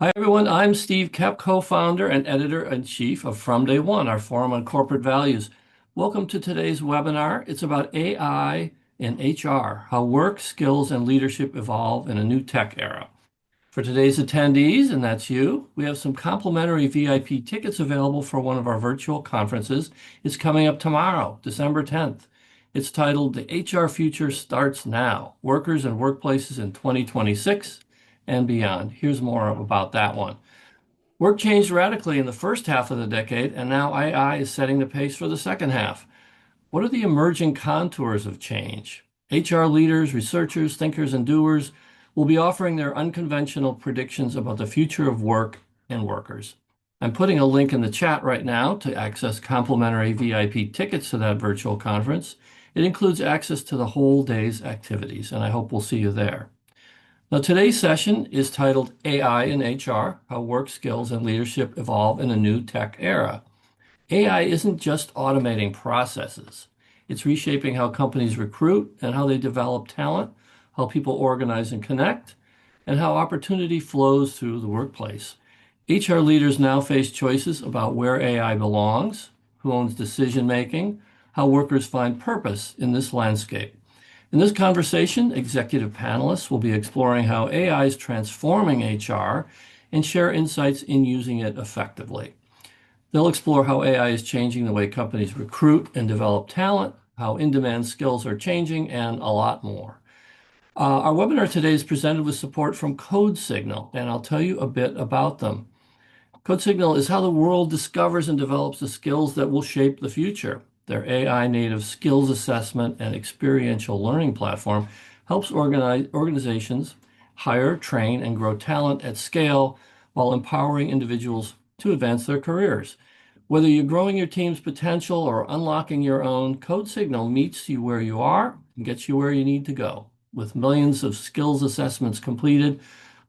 Hi, everyone. I'm Steve Kep, co-founder and editor-in-chief of From Day One, our forum on corporate values. Welcome to today's webinar. It's about AI and HR, how work, skills, and leadership evolve in a new tech era. For today's attendees, and that's you, we have some complimentary VIP tickets available for one of our virtual conferences. It's coming up tomorrow, December 10th. It's titled The HR Future Starts Now, Workers and Workplaces in 2026 and Beyond. Here's more about that one. Work changed radically in the first half of the decade, and now AI is setting the pace for the second half. What are the emerging contours of change? HR leaders, researchers, thinkers, and doers will be offering their unconventional predictions about the future of work and workers. I'm putting a link in the chat right now to access complimentary VIP tickets to that virtual conference. It includes access to the whole day's activities, and I hope we'll see you there. Now, today's session is titled AI in HR, How Work Skills and Leadership Evolve in a New Tech Era. AI isn't just automating processes. It's reshaping how companies recruit and how they develop talent, how people organize and connect, and how opportunity flows through the workplace. HR leaders now face choices about where AI belongs, who owns decision making, how workers find purpose in this landscape. In this conversation, executive panelists will be exploring how AI is transforming HR and share insights in using it effectively. They'll explore how AI is changing the way companies recruit and develop talent, how in-demand skills are changing, and a lot more. Our webinar today is presented with support from CodeSignal, and I'll tell you a bit about them. CodeSignal is how the world discovers and develops the skills that will shape the future. Their AI-native skills assessment and experiential learning platform helps organizations hire, train, and grow talent at scale while empowering individuals to advance their careers. Whether you're growing your team's potential or unlocking your own, CodeSignal meets you where you are and gets you where you need to go. With millions of skills assessments completed,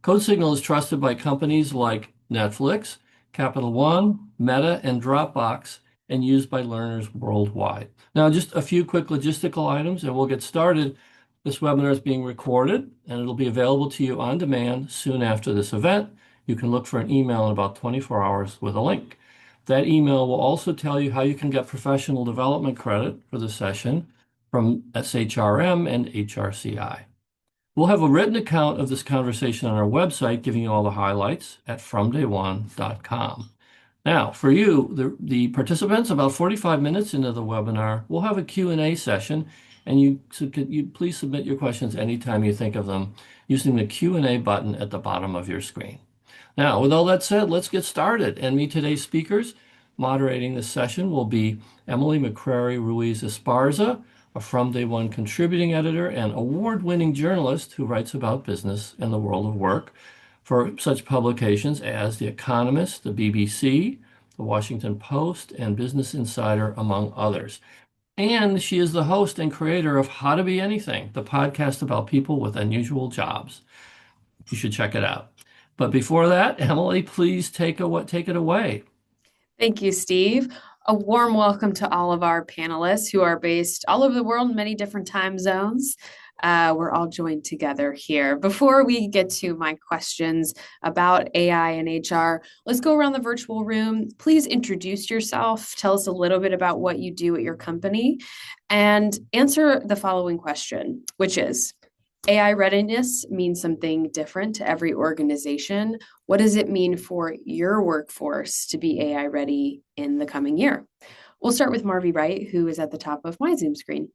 CodeSignal is trusted by companies like Netflix, Capital One, Meta, and Dropbox, and used by learners worldwide. Now, just a few quick logistical items, and we'll get started. This webinar is being recorded, and it'll be available to you on demand soon after this event. You can look for an email in about 24 hours with a link. That email will also tell you how you can get professional development credit for the session from SHRM and HRCI. We'll have a written account of this conversation on our website, giving you all the highlights at fromdayone.com. Now, for you, the participants, about 45 minutes into the webinar, we'll have a Q&A session, and you please submit your questions anytime you think of them using the Q&A button at the bottom of your screen. Now, with all that said, let's get started and meet today's speakers. Moderating this session will be Emily McCrary Ruiz Esparza, a From Day One contributing editor and award-winning journalist who writes about business and the world of work for such publications as The Economist, the BBC, the Washington Post, and Business Insider, among others. And she is the host and creator of How to Be Anything, the podcast about people with unusual jobs. You should check it out. But before that, Emily, please take it away. Thank you, Steve. A warm welcome to all of our panelists who are based all over the world in many different time zones. We're all joined together here. Before we get to my questions about AI and HR, let's go around the virtual room. Please introduce yourself. Tell us a little bit about what you do at your company and answer the following question, which is, AI readiness means something different to every organization. What does it mean for your workforce to be AI ready in the coming year? We'll start with Marvy Wright, who is at the top of my Zoom screen.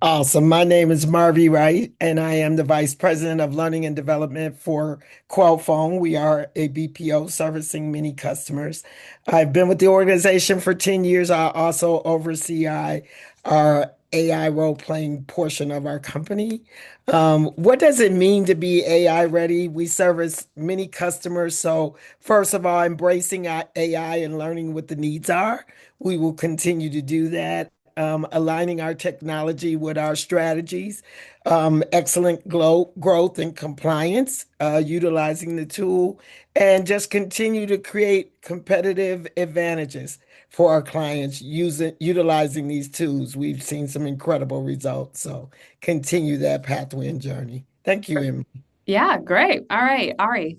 Awesome. My name is Marvy Wright, and I am the Vice President of Learning and Development for Quellphone. We are a BPO servicing many customers. I've been with the organization for 10 years. I also oversee our AI role-playing portion of our company. What does it mean to be AI ready? We service many customers. So first of all, embracing our AI and learning what the needs are. We will continue to do that. Aligning our technology with our strategies, excellent growth and compliance, utilizing the tool, and just continue to create competitive advantages for our clients utilizing these tools. We've seen some incredible results, so continue that pathway and journey. Thank you, Emily. Yeah, great. All right, Ari.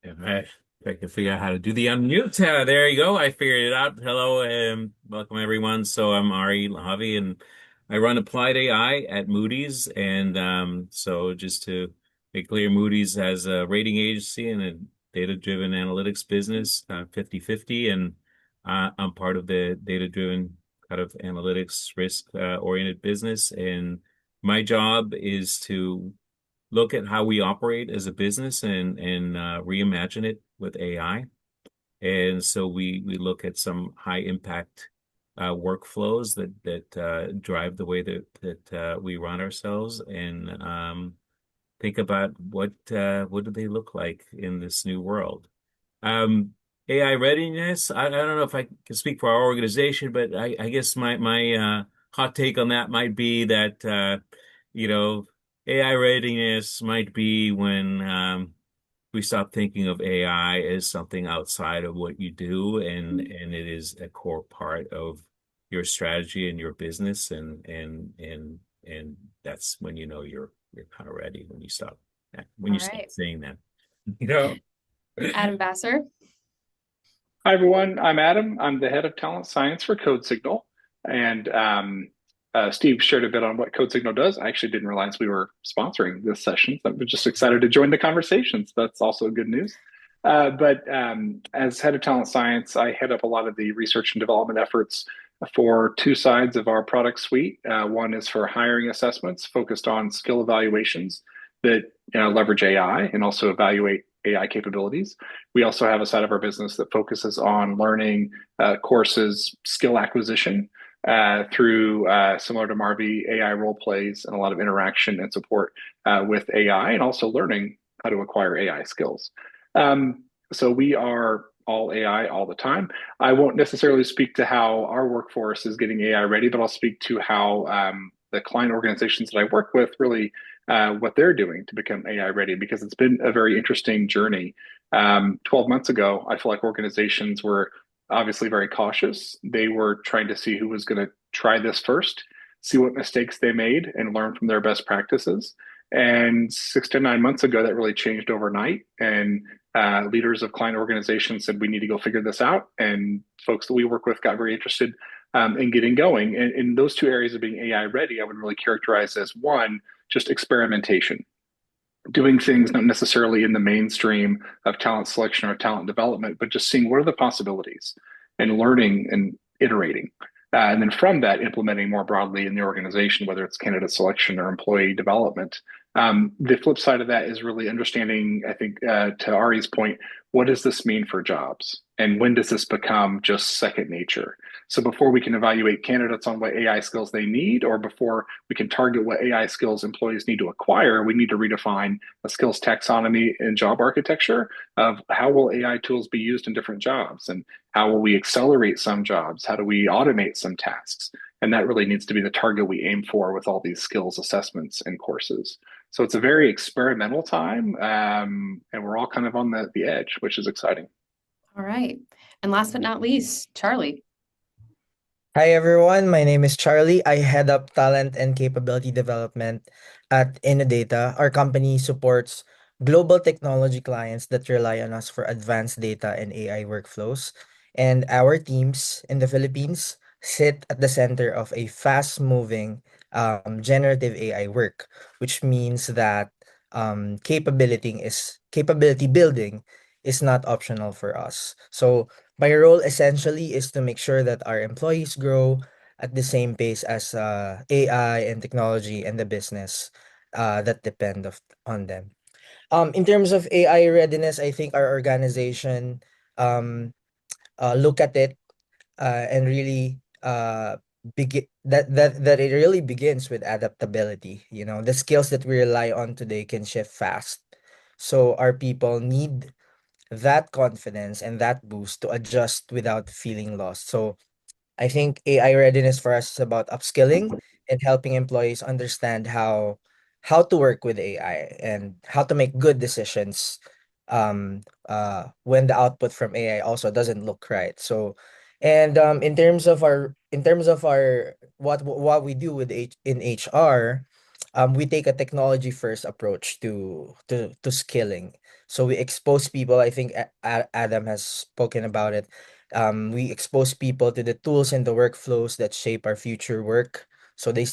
If I can figure out how to do the unmute. There you go. I figured it out. Hello, welcome everyone. So I'm Ari Lahavi, and I run Applied AI at Moody's. And so just to make clear, Moody's has a rating agency and a data-driven analytics business, 50/50, and I'm part of the data-driven kind of analytics risk oriented business. And my job is to look at how we operate as a business and reimagine it with AI. And so we look at some high impact workflows that drive the way that we run ourselves and think about what do they look like in this new world. Um, AI readiness. I don't know if I can speak for our organization, but I guess my hot take on that might be that you know AI readiness might be when we stop thinking of AI as something outside of what you do, and it is a core part of your strategy and your business, and that's when you know you're kind of ready when All you stop right. saying that, you know. Adam Basser. Hi, everyone. I'm Adam. I'm the head of talent science for Code Signal. And Steve shared a bit on what Code Signal does. I actually didn't realize we were sponsoring this session. So I'm just excited to join the conversation. So that's also good news. But as head of talent science, I head up a lot of the research and development efforts for two sides of our product suite. One is for hiring assessments focused on skill evaluations that leverage AI and also evaluate AI capabilities. We also have a side of our business that focuses on learning courses, skill acquisition through similar to Marvi, AI role plays and a lot of interaction and support with AI, and also learning how to acquire AI skills. So we are all AI all the time. I won't necessarily speak to how our workforce is getting AI ready, but I'll speak to how the client organizations that I work with really what they're doing to become AI ready, because it's been a very interesting journey. 12 months ago, I feel like organizations were obviously very cautious. They were trying to see who was going to try this first, see what mistakes they made, and learn from their best practices. And 6 to 9 months ago, that really changed overnight. And leaders of client organizations said, we need to go figure this out. And folks that we work with got very interested in getting going. And in those two areas of being AI ready, I would really characterize as one, just experimentation, doing things not necessarily in the mainstream of talent selection or talent development, but just seeing what are the possibilities and learning and iterating. And then from that, implementing more broadly in the organization, whether it's candidate selection or employee development. The flip side of that is really understanding, I think, to Ari's point, what does this mean for jobs? And when does this become just second nature? So before we can evaluate candidates on what AI skills they need, or before we can target what AI skills employees need to acquire, we need to redefine a skills taxonomy in job architecture of how will AI tools be used in different jobs, and how will we accelerate some jobs? How do we automate some tasks? And that really needs to be the target we aim for with all these skills assessments and courses. So it's a very experimental time, and we're all kind of on the edge, which is exciting. All right. And last but not least, Charlie. Hi everyone, my name is Charlie. I head up talent and capability development at Innodata. Our company supports global technology clients that rely on us for advanced data and AI workflows. And our teams in the Philippines sit at the center of a fast-moving generative AI work, which means that capability building is not optional for us. So my role essentially is to make sure that our employees grow at the same pace as AI and technology and the business that on them. In terms of AI readiness, I think our organization look at it and really begin that it really begins with adaptability. You know, the skills that we rely on today can shift fast. So our people need that confidence and that boost to adjust without feeling lost. So I think AI readiness for us is about upskilling and helping employees understand how to work with AI and how to make good decisions when the output from AI also doesn't look right. So and in terms of our what we do in HR, we take a technology first approach to skilling. So we expose people, I think Adam has spoken about it. We expose people to the tools and the workflows that shape our future work. So they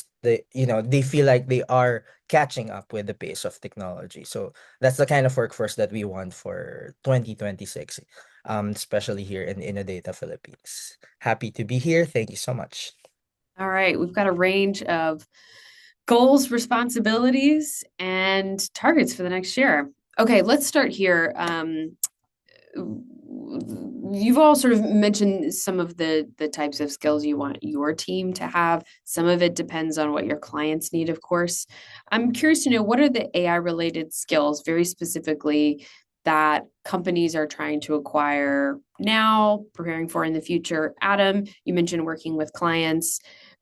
feel like they are catching up with the pace of technology. So that's the kind of workforce that we want for 2026, especially here in Innodata Philippines. Happy to be here. Thank you so much. All right, we've got a range of goals, responsibilities, and targets for the next year. Okay, let's start here. You've all sort of mentioned some of the types of skills you want your team to have. Some of it depends on what your clients need, of course. I'm curious to know, what are the AI related skills, very specifically, that companies are trying to acquire now, preparing for in the future? Adam, you mentioned working with clients.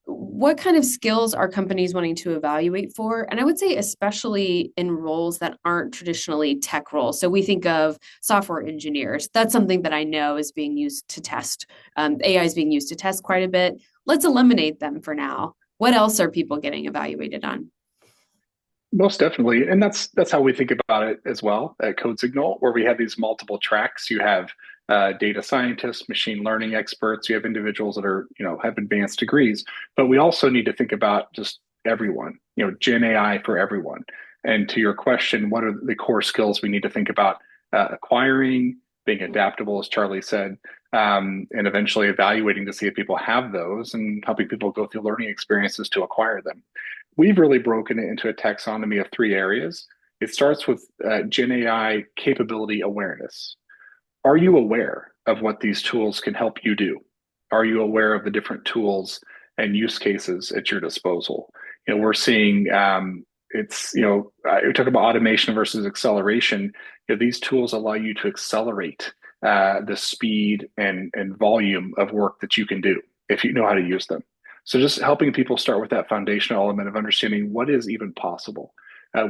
What kind of skills are companies wanting to evaluate for? And I would say, especially in roles that aren't traditionally tech roles. So we think of software engineers. That's something that I know is being used to test. AI is being used to test quite a bit. Let's eliminate them for now. What else are people getting evaluated on? Most definitely. And that's how we think about it as well at Code Signal, where we have these multiple tracks. You have data scientists, machine learning experts, you have individuals that are, have advanced degrees, but we also need to think about just everyone, Gen AI for everyone. And to your question, what are the core skills we need to think about acquiring, being adaptable, as Charlie said, and eventually evaluating to see if people have those and helping people go through learning experiences to acquire them. We've really broken it into a taxonomy of three areas. It starts with Gen AI capability awareness. Are you aware of what these tools can help you do? Are you aware of the different tools and use cases at your disposal? We're seeing we talk about automation versus acceleration. These tools allow you to accelerate the speed and volume of work that you can do if you know how to use them. So just helping people start with that foundational element of understanding what is even possible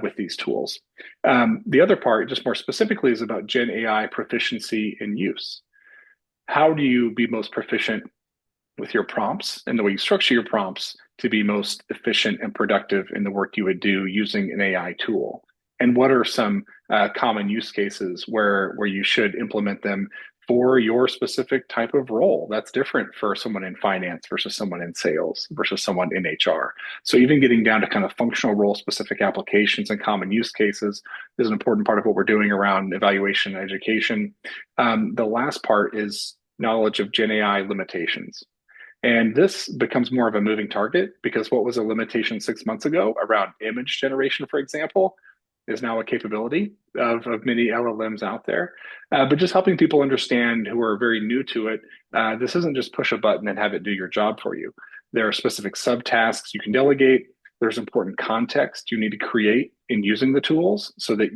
with these tools. The other part, just more specifically, is about Gen AI proficiency and use. How do you be most proficient with your prompts and the way you structure your prompts to be most efficient and productive in the work you would do using an AI tool? And what are some common use cases where you should implement them for your specific type of role? That's different for someone in finance versus someone in sales versus someone in HR. So even getting down to kind of functional role specific applications and common use cases is an important part of what we're doing around evaluation and education. The last part is knowledge of Gen AI limitations. And this becomes more of a moving target because what was a limitation 6 months ago around image generation, for example, is now a capability of many LLMs out there. But just helping people understand who are very new to it, this isn't just push a button and have it do your job for you. There are specific subtasks you can delegate. There's important context you need to create in using the tools so that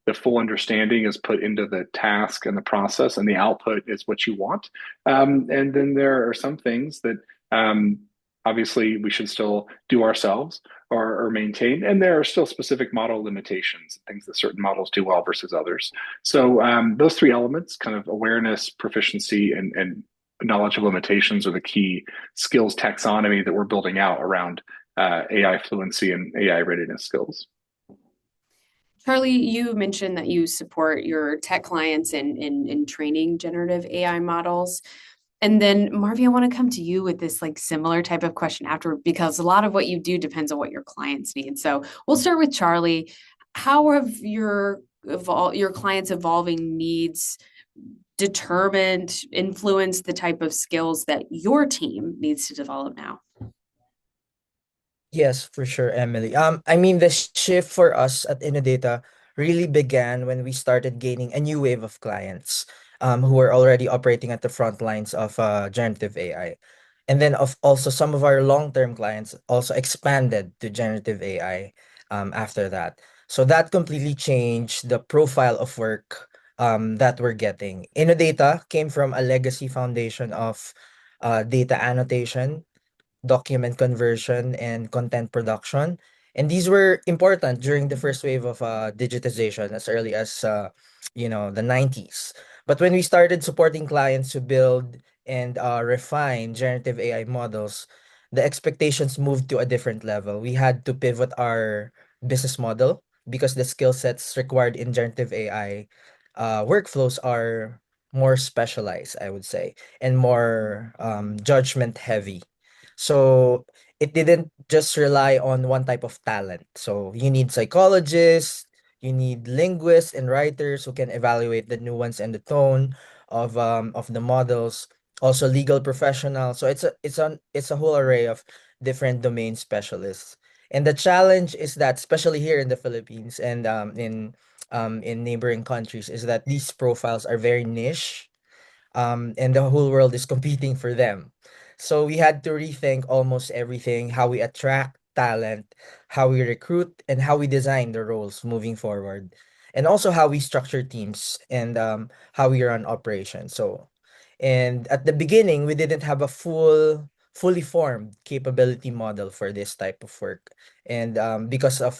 the full understanding is put into the task and the process, and the output is what you want. And then there are some things that obviously we should still do ourselves or maintain, and there are still specific model limitations, things that certain models do well versus others. So those three elements, kind of awareness, proficiency, and knowledge of limitations, are the key skills taxonomy that we're building out around AI fluency and AI readiness skills. Charlie, you mentioned that you support your tech clients in training generative AI models. And then, Marvi, I want to come to you with this like similar type of question after, because a lot of what you do depends on what your clients need. So we'll start with Charlie. How have your clients' evolving needs determined, influenced the type of skills that your team needs to develop now? Yes, for sure, Emily. I mean, the shift for us at Innodata really began when we started gaining a new wave of clients, who were already operating at the front lines of generative AI. And then also some of our long-term clients also expanded to generative AI after that. So that completely changed the profile of work that we're getting. Innodata came from a legacy foundation of data annotation, document conversion, and content production. And these were important during the first wave of digitization as early as the 90s. But when we started supporting clients to build and refine generative AI models, the expectations moved to a different level. We had to pivot our business model because the skill sets required in generative AI workflows are more specialized, I would say, and more judgment heavy. So it didn't just rely on one type of talent. So you need psychologists, you need linguists and writers who can evaluate the nuance and the tone of the models. Also legal professionals. So it's a whole array of different domain specialists. And the challenge is that, especially here in the Philippines and in neighboring countries, is that these profiles are very niche, and the whole world is competing for them. So we had to rethink almost everything, how we attract talent, how we recruit, and how we design the roles moving forward, and also how we structure teams and how we run operations. So, and at the beginning, we didn't have a fully formed capability model for this type of work, and because of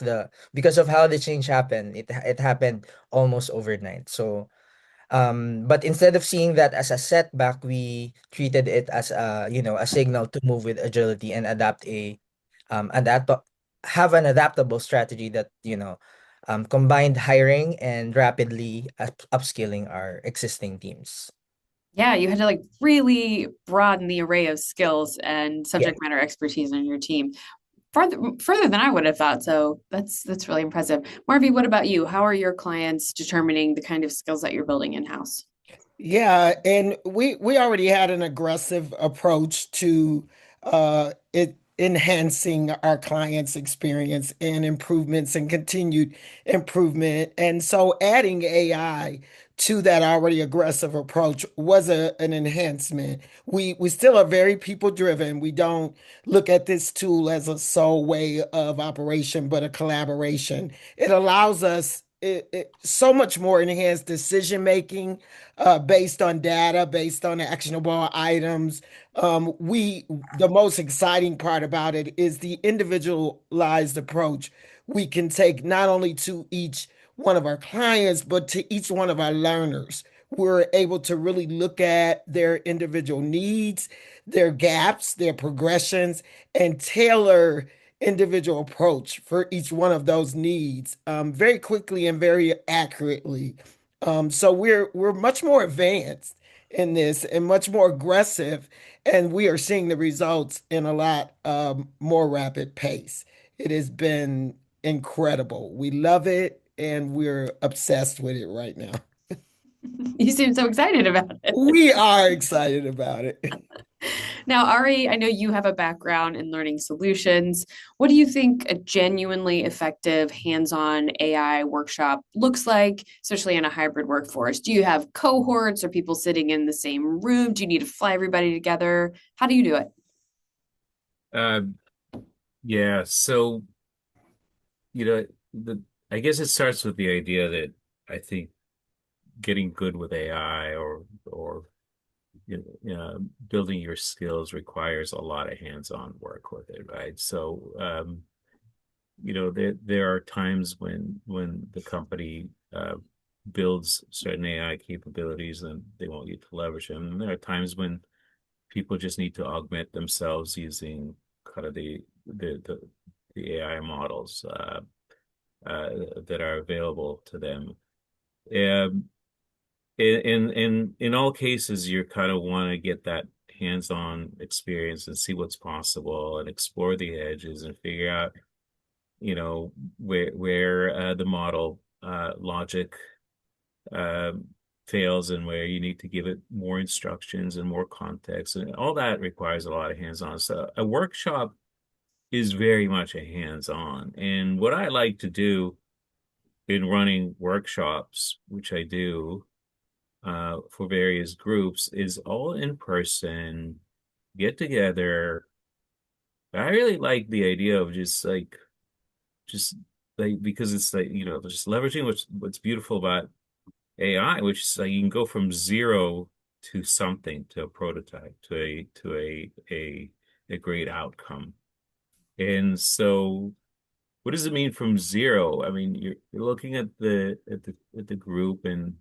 how the change happened, it happened almost overnight. So but instead of seeing that as a setback, we treated it as a signal to move with agility and adapt have an adaptable strategy that, combined hiring and rapidly upskilling our existing teams. Yeah, you had to like really broaden the array of skills and Yeah. subject matter expertise on your team. Further than I would have thought. So that's really impressive. Marvy, what about you? How are your clients determining the kind of skills that you're building in-house? Yeah, and we already had an aggressive approach to it enhancing our clients' experience and improvements and continued improvement. And so adding AI to that already aggressive approach was an enhancement. We still are very people driven. We don't look at this tool as a sole way of operation, but a collaboration. It allows us so much more enhanced decision making based on data, based on actionable items. The most exciting part about it is the individualized approach we can take not only to each one of our clients, but to each one of our learners. We're able to really look at their individual needs, their gaps, their progressions, and tailor individual approach for each one of those needs very quickly and very accurately. So we're much more advanced in this and much more aggressive, and we are seeing the results in a lot more rapid pace. It has been incredible. We love it, and we're obsessed with it right now. You seem so excited about it. We are excited about it. Now, Ari, I know you have a background in learning solutions. What do you think a genuinely effective hands-on AI workshop looks like, especially in a hybrid workforce? Do you have cohorts or people sitting in the same room? Do you need to fly everybody together? How do you do it? Uh, yeah, so you know, the I guess it starts with the idea that I think getting good with AI or building your skills requires a lot of hands-on work with it, right? So there are times when the company builds certain AI capabilities and they want you to leverage them. And there are times when people just need to augment themselves using kind of the AI models that are available to them. Um, in all cases, you kind of want to get that hands-on experience and see what's possible and explore the edges and figure out, where the model logic uh, fails and where you need to give it more instructions and more context, and all that requires a lot of hands-on. So a workshop is very much a hands-on. And what I like to do in running workshops, which I do for various groups, is all in person, get together. I really like the idea of just like because it's like, just leveraging what's beautiful about AI, which is like you can go from zero to something, to a prototype, to a great outcome. And so what does it mean from zero? I mean, you're looking at the group, and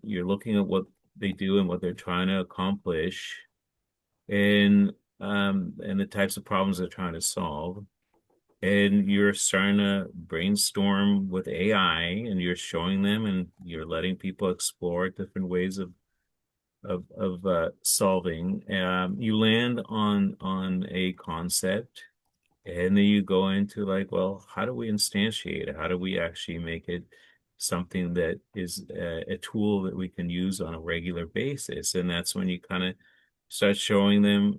you're looking at what they do and what they're trying to accomplish, and the types of problems they're trying to solve. and you're starting to brainstorm with AI, and you're showing them, and you're letting people explore different ways of solving. You land on a concept, and then you go into like, well, how do we instantiate it? How do we actually make it something that is a tool that we can use on a regular basis? And that's when you kind of start showing them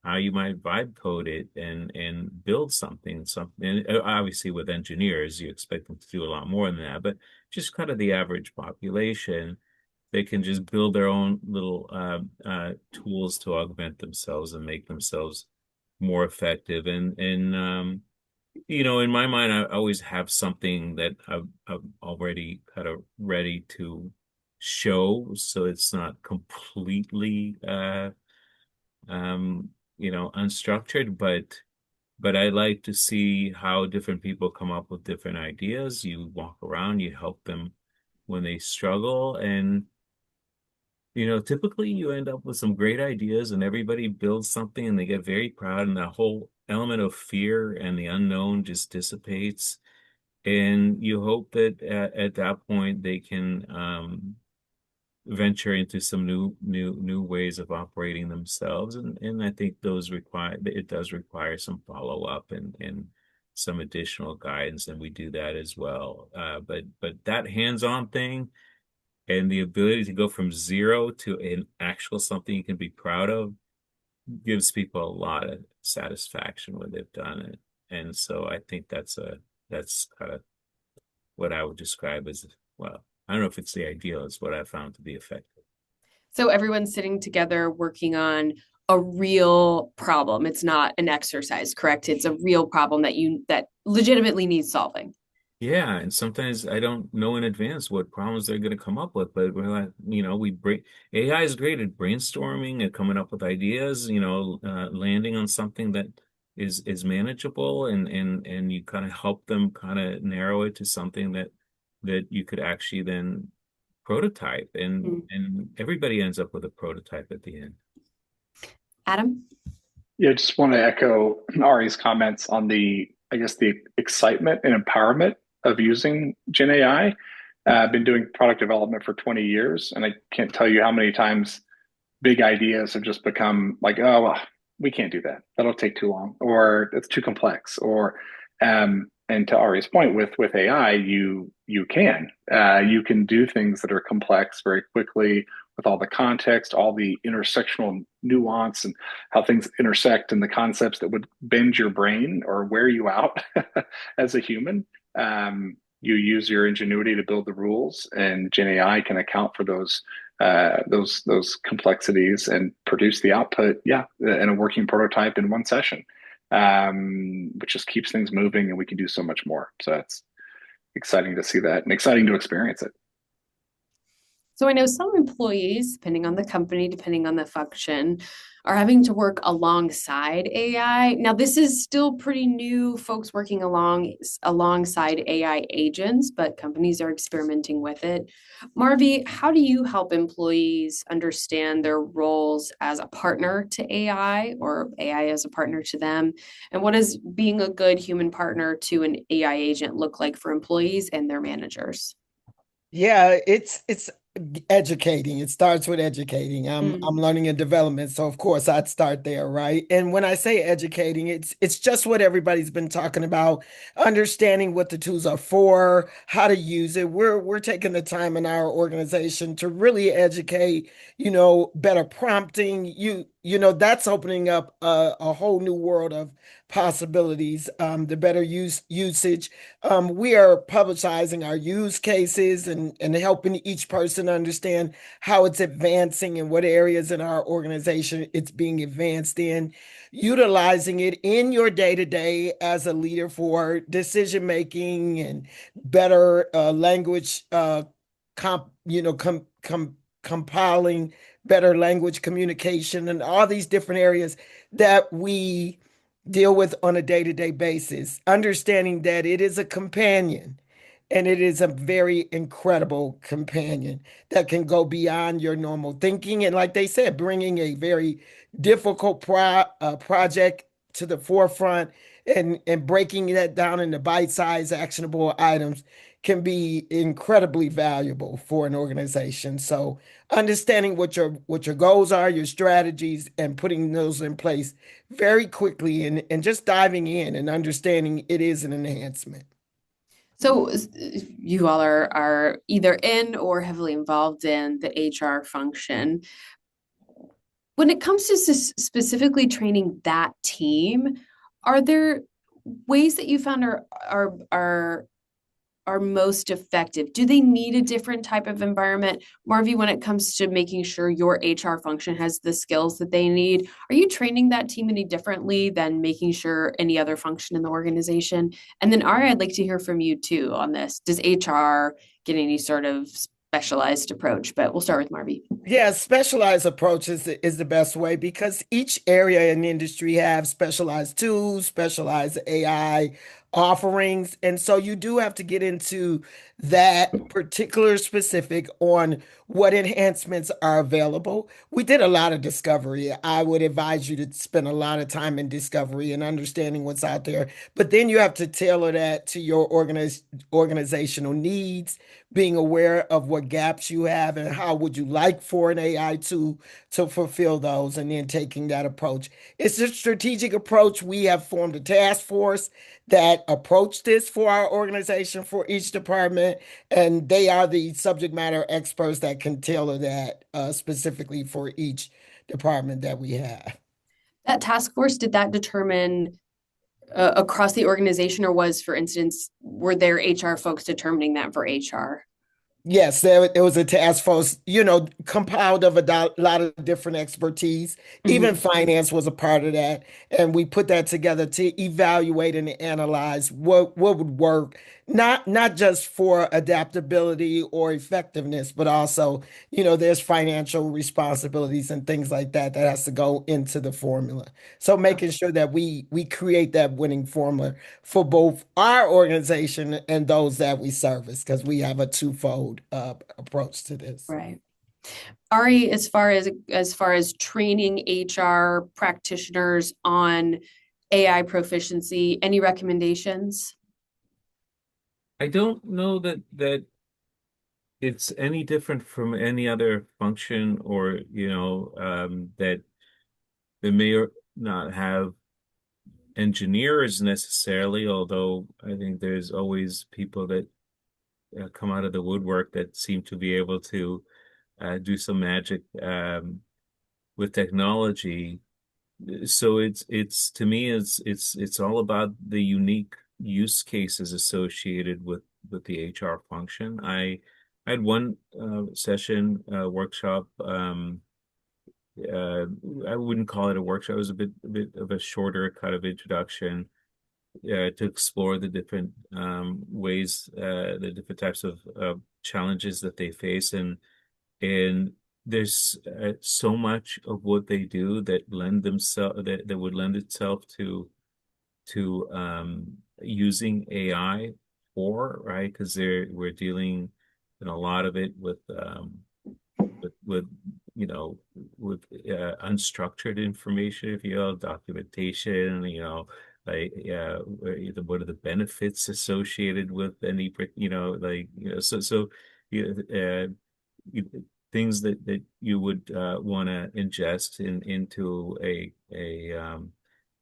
how you might vibe code it and build something. And obviously, with engineers, you expect them to do a lot more than that, but just kind of the average population, they can just build their own little tools to augment themselves and make themselves more effective. And in my mind, I always have something that I've already kind of ready to show, so it's not completely unstructured, but I like to see how different people come up with different ideas. You walk around, you help them when they struggle, and typically you end up with some great ideas, and everybody builds something and they get very proud, and the whole element of fear and the unknown just dissipates. And you hope that at that point they can venture into some new ways of operating themselves. And I think it does require some follow-up and some additional guidance, and we do that as well. But that hands-on thing and the ability to go from zero to an actual something you can be proud of gives people a lot of satisfaction when they've done it. And so I think that's kind of what I would describe as, well, I don't know if it's the ideal, it's what I found to be effective. So everyone's sitting together working on a real problem. It's not an exercise, correct? It's a real problem that legitimately needs solving. Yeah, and sometimes I don't know in advance what problems they're going to come up with, but we're like, AI is great at brainstorming and coming up with ideas, landing on something that is manageable, and you kind of help them kind of narrow it to something that you could actually then prototype, and Mm. and everybody ends up with a prototype at the end. Adam? Yeah, I just want to echo Ari's comments on I guess, the excitement and empowerment of using Gen AI. I've been doing product development for 20 years, and I can't tell you how many times big ideas have just become like, oh, well, we can't do that. That'll take too long, or it's too complex, or and to Ari's point, with AI, you can do things that are complex very quickly with all the context, all the intersectional nuance, and how things intersect, and the concepts that would bend your brain or wear you out as a human. You use your ingenuity to build the rules, and Gen AI can account for those complexities and produce the output, yeah, in a working prototype in one session, which just keeps things moving, and we can do so much more. So it's exciting to see that and exciting to experience it. So I know some employees, depending on the company, depending on the function, are having to work alongside AI. Now, this is still pretty new, folks working alongside AI agents, but companies are experimenting with it. Marvi, how do you help employees understand their roles as a partner to AI or AI as a partner to them? And what does being a good human partner to an AI agent look like for employees and their managers? Yeah, it's educating. It starts with educating. I'm Mm. learning and development, so of course I'd start there, right? And when I say educating, it's just what everybody's been talking about, understanding what the tools are for, how to use it. We're taking the time in our organization to really educate, better prompting. That's opening up a whole new world of possibilities. The better usage. We are publicizing our use cases and helping each person understand how it's advancing and what areas in our organization it's being advanced in, utilizing it in your day to day as a leader for decision making and better language compiling better language communication and all these different areas that we deal with on a day-to-day basis, understanding that it is a companion and it is a very incredible companion that can go beyond your normal thinking. And like they said, bringing a very difficult project to the forefront and breaking that down into bite-sized actionable items can be incredibly valuable for an organization. So understanding what your goals are, your strategies, and putting those in place very quickly and just diving in and understanding it is an enhancement. So you all are either in or heavily involved in the HR function. When it comes to specifically training that team, are there ways that you found are most effective? Do they need a different type of environment? Marvy, when it comes to making sure your HR function has the skills that they need, are you training that team any differently than making sure any other function in the organization? And then Ari, I'd like to hear from you too on this. Does HR get any sort of specialized approach? But we'll start with Marvy. Yeah, specialized approach is the best way because each area in the industry have specialized tools, specialized AI offerings. And so you do have to get into that particular specific on what enhancements are available. We did a lot of discovery. I would advise you to spend a lot of time in discovery and understanding what's out there. But then you have to tailor that to your organizational needs, being aware of what gaps you have and how would you like for an AI to fulfill those, and then taking that approach. It's a strategic approach. We have formed a task force that approach this for our organization for each department, and they are the subject matter experts that can tailor that specifically for each department that we have. That task force, did that determine across the organization, or was, for instance, were there HR folks determining that for HR? Yes, it was a task force, compiled of a lot of different expertise. Even Mhm. finance was a part of that. And we put that together to evaluate and analyze what would work, not just for adaptability or effectiveness, but also, there's financial responsibilities and things like that that has to go into the formula. So making sure that we create that winning formula for both our organization and those that we service, because we have a twofold approach to this. Right. Ari, as far as training HR practitioners on AI proficiency, any recommendations? I don't know that it's any different from any other function, or that they may or not have engineers necessarily, although I think there's always people that come out of the woodwork that seem to be able to do some magic with technology. So it's to me it's all about the unique use cases associated with the HR function. I had one session workshop. Uh, I wouldn't call it a workshop. It was a bit of a shorter kind of introduction to explore the different ways, the different types of challenges that they face, and there's so much of what they do that would lend itself to using AI for, right? Because we're dealing in a lot of it with with unstructured information, if you will, documentation, like what are the benefits associated with any, things that you would want to ingest into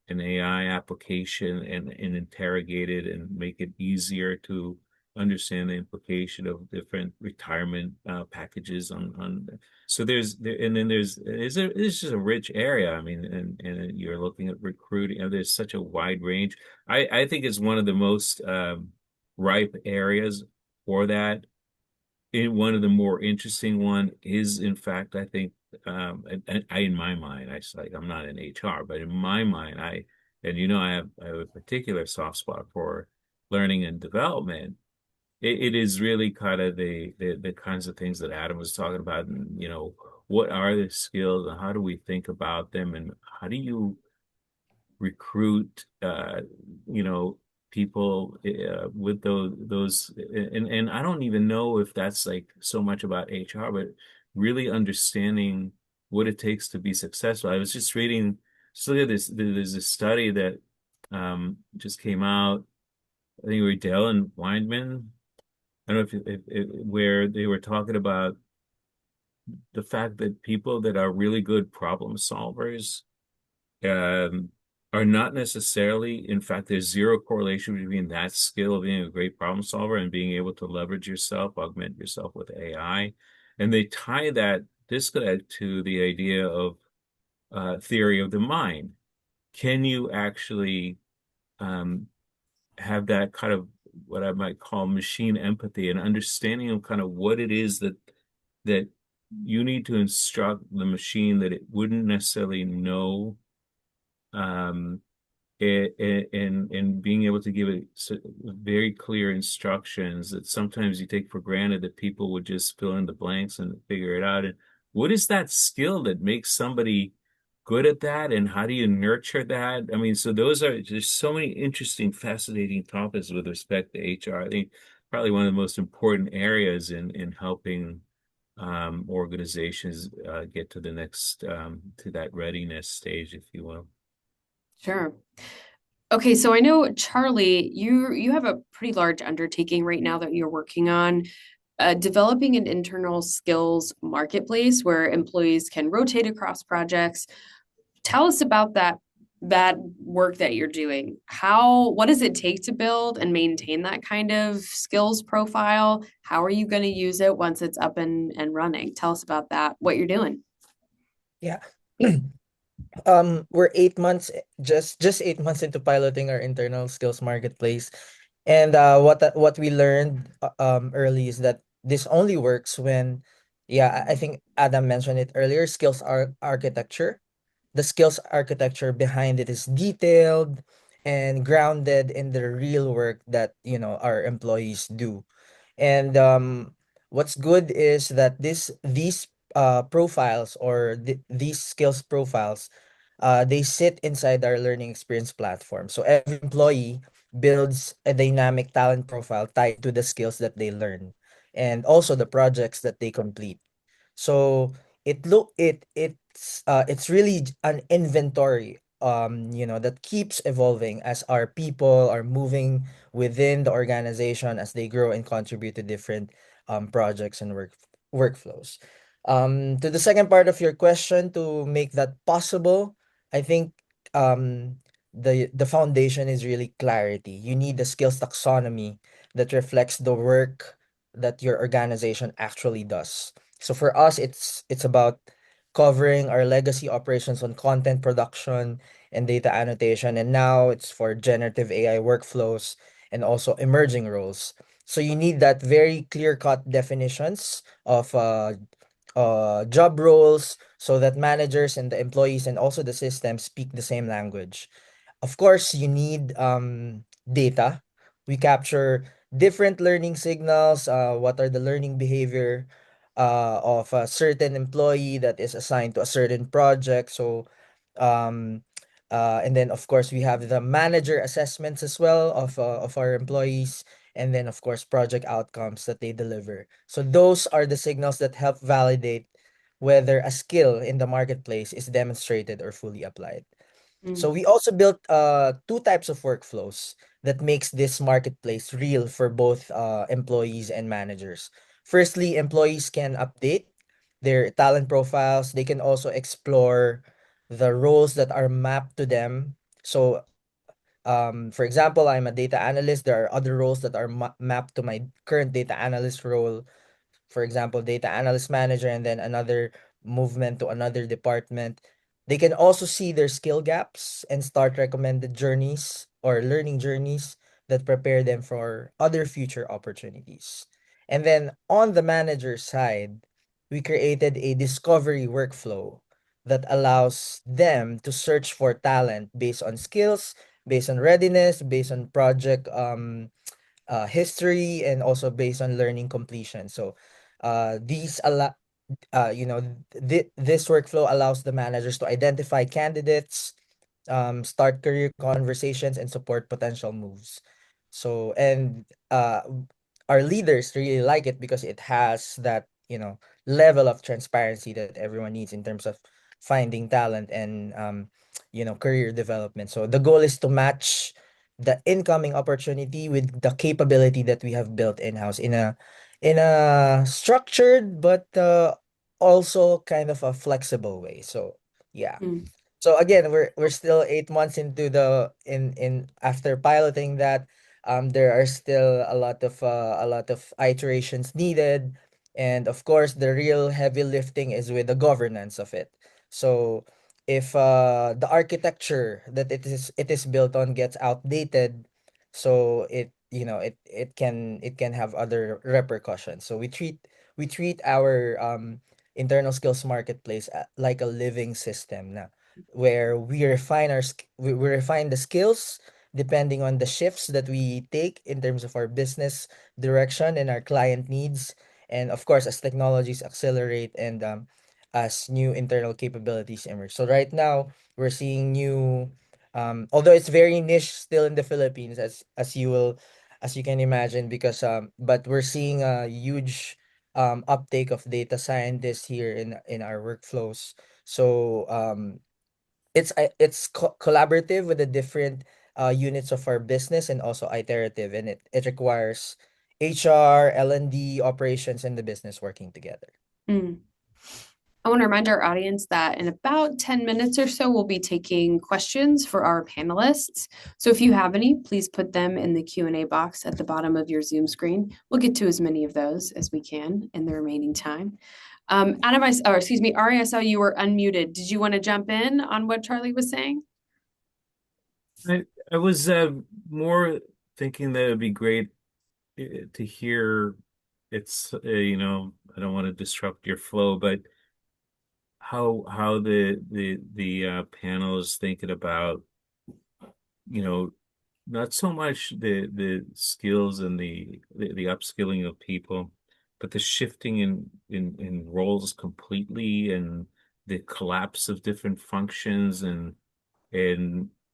an AI application and interrogate it and make it easier to understand the implication of different retirement packages on. So and then it's just a rich area. I mean, and you're looking at recruiting, there's such a wide range. I think it's one of the most ripe areas for that. One of the more interesting one is, in fact, I think, in my mind, I'm not in HR, but in my mind, I have a particular soft spot for learning and development. It is really kind of the kinds of things that Adam was talking about, and what are the skills and how do we think about them, and how do you recruit people with those, and I don't even know if that's like so much about HR, but really understanding what it takes to be successful. I was just reading So there's a study that just came out. I think Riedel and Weinman. I don't know if where they were talking about the fact that people that are really good problem solvers um, are not necessarily, in fact, there's zero correlation between that skill of being a great problem solver and being able to leverage yourself, augment yourself with AI. And they tie that disconnect to the idea of theory of the mind. Can you actually um, have that kind of what I might call machine empathy and understanding of kind of what it is that you need to instruct the machine that it wouldn't necessarily know um, and being able to give it very clear instructions that sometimes you take for granted that people would just fill in the blanks and figure it out. And what is that skill that makes somebody good at that? And how do you nurture that? I mean, so there's so many interesting, fascinating topics with respect to HR. I think probably one of the most important areas in helping organizations get to the next to that readiness stage, if you will. Sure. Okay, so I know Charlie, you have a pretty large undertaking right now that you're working on, developing an internal skills marketplace where employees can rotate across projects. Tell us about that work that you're doing. What does it take to build and maintain that kind of skills profile? How are you going to use it once it's up and running? Tell us about that, what you're doing. Yeah. We're 8 months, just 8 months into piloting our internal skills marketplace. And what we learned early is that this only works when, yeah, I think Adam mentioned it earlier, skills architecture. The skills architecture behind it is detailed and grounded in the real work that, our employees do. And what's good is that these profiles or these skills profiles, they sit inside our learning experience platform. So every employee builds a dynamic talent profile tied to the skills that they learn and also the projects that they complete. So it's really an inventory that keeps evolving as our people are moving within the organization as they grow and contribute to different projects and workflows. To the second part of your question, to make that possible, I think um the foundation is really clarity. You need the skills taxonomy that reflects the work that your organization actually does. So for us, it's about covering our legacy operations on content production and data annotation, and now it's for generative AI workflows and also emerging roles. So you need that very clear-cut definitions of job roles so that managers and the employees and also the system speak the same language. Of course, you need data. We capture different learning signals. What are the learning behavior of a certain employee that is assigned to a certain project? So, um, and then of course we have the manager assessments as well of our employees, and then of course project outcomes that they deliver. So those are the signals that help validate whether a skill in the marketplace is demonstrated or fully applied. So we also built two types of workflows that makes this marketplace real for both employees and managers. Firstly, employees can update their talent profiles. They can also explore the roles that are mapped to them. So, for example, I'm a data analyst. There are other roles that are mapped to my current data analyst role, for example, data analyst manager, and then another movement to another department. They can also see their skill gaps and start recommended journeys or learning journeys that prepare them for other future opportunities. And then on the manager side, we created a discovery workflow that allows them to search for talent based on skills, based on readiness, based on project history, and also based on learning completion. So these allow this workflow allows the managers to identify candidates, start career conversations, and support potential moves. So and our leaders really like it because it has that level of transparency that everyone needs in terms of finding talent and career development. So the goal is to match the incoming opportunity with the capability that we have built in-house in a structured but also kind of a flexible way. So yeah. Mm. So again, we're still 8 months into in after piloting that. There are still a lot of iterations needed, and of course, the real heavy lifting is with the governance of it. So if the architecture that it is built on gets outdated, so it can have other repercussions. So we treat our internal skills marketplace like a living system now, where we refine the skills depending on the shifts that we take in terms of our business direction and our client needs, and of course as technologies accelerate and as new internal capabilities emerge. So right now we're seeing new, although it's very niche still in the Philippines, as you can imagine, because but we're seeing a huge uptake of data scientists here in our workflows. So it's collaborative with the different units of our business, and also iterative, and it requires HR, L&D, operations, and the business working together. Mm. I want to remind our audience that in about 10 minutes or so, we'll be taking questions for our panelists. So if you have any, please put them in the Q&A box at the bottom of your Zoom screen. We'll get to as many of those as we can in the remaining time. Adam, Ari, I saw you were unmuted. Did you want to jump in on what Charlie was saying? I was more thinking that it'd be great to hear. It's I don't want to disrupt your flow, but how the panel is thinking about, not so much the skills and the upskilling of people, but the shifting in roles completely, and the collapse of different functions, and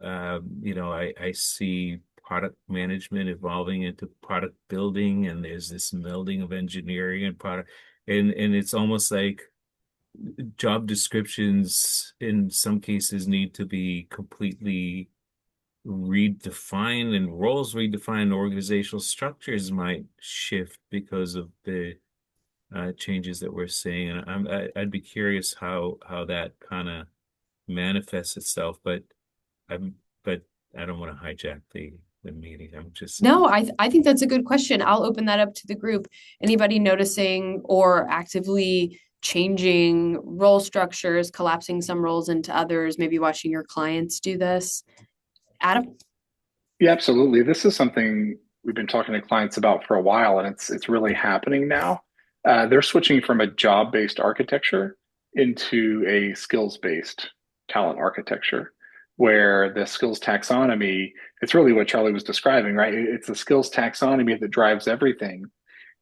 I see product management evolving into product building, and there's this melding of engineering and product, and it's almost like job descriptions in some cases need to be completely redefined, and roles redefined. Organizational structures might shift because of the changes that we're seeing, and I'd be curious how that kind of manifests itself, I'm but I don't want to hijack the meeting. I'm just No, I think that's a good question. I'll open that up to the group. Anybody noticing or actively changing role structures, collapsing some roles into others, maybe watching your clients do this? Adam? Yeah, absolutely. This is something we've been talking to clients about for a while, and it's really happening now. They're switching from a job-based architecture into a skills-based talent architecture, where the skills taxonomy, it's really what Charlie was describing, right? It's the skills taxonomy that drives everything,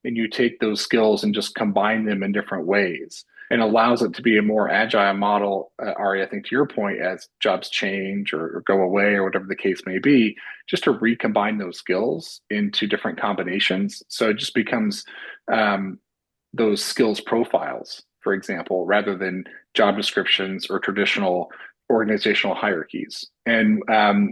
and you take those skills and just combine them in different ways, and allows it to be a more agile model. Ari, I think to your point, as jobs change or go away or whatever the case may be, just to recombine those skills into different combinations. So it just becomes um, those skills profiles, for example, rather than job descriptions or traditional organizational hierarchies. And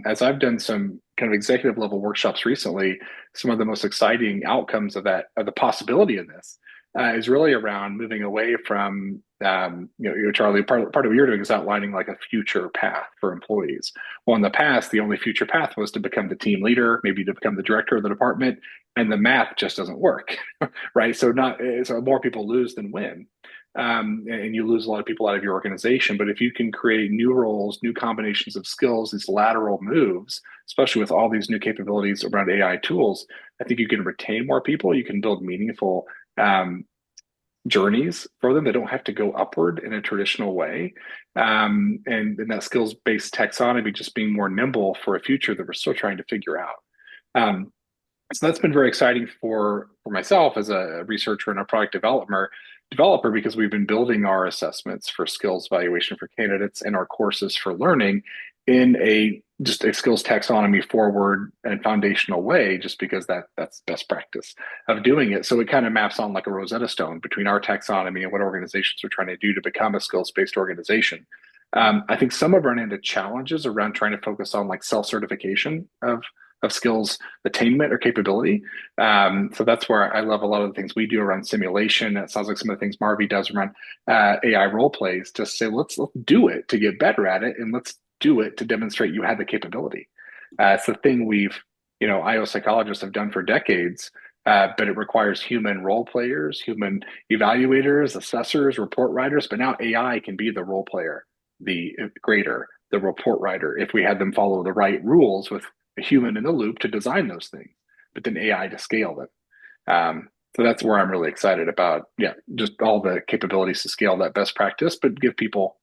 as I've done some kind of executive level workshops recently, some of the most exciting outcomes of the possibility of this is really around moving away from, Charlie, part of what you're doing is outlining like a future path for employees. Well, in the past, the only future path was to become the team leader, maybe to become the director of the department, and the math just doesn't work, right? So more people lose than win. And you lose a lot of people out of your organization. But if you can create new roles, new combinations of skills, these lateral moves, especially with all these new capabilities around AI tools, I think you can retain more people. You can build meaningful journeys for them that don't have to go upward in a traditional way. And that skills based taxonomy just being more nimble for a future that we're still trying to figure out. Um, so that's been very exciting for myself as a researcher and a product developer, because we've been building our assessments for skills evaluation for candidates and our courses for learning in just a skills taxonomy forward and foundational way, just because that's best practice of doing it. So it kind of maps on like a Rosetta Stone between our taxonomy and what organizations are trying to do to become a skills-based organization. I think some have run into challenges around trying to focus on like self-certification of skills attainment or capability. So that's where I love a lot of the things we do around simulation. It sounds like some of the things Marvi does around AI role plays to say, let's do it to get better at it, and let's do it to demonstrate you had the capability. It's the thing IO psychologists have done for decades, but it requires human role players, human evaluators, assessors, report writers. But now AI can be the role player, the grader, the report writer, if we had them follow the right rules with a human in the loop to design those things, but then AI to scale them. So that's where I'm really excited about, just all the capabilities to scale that best practice, but give people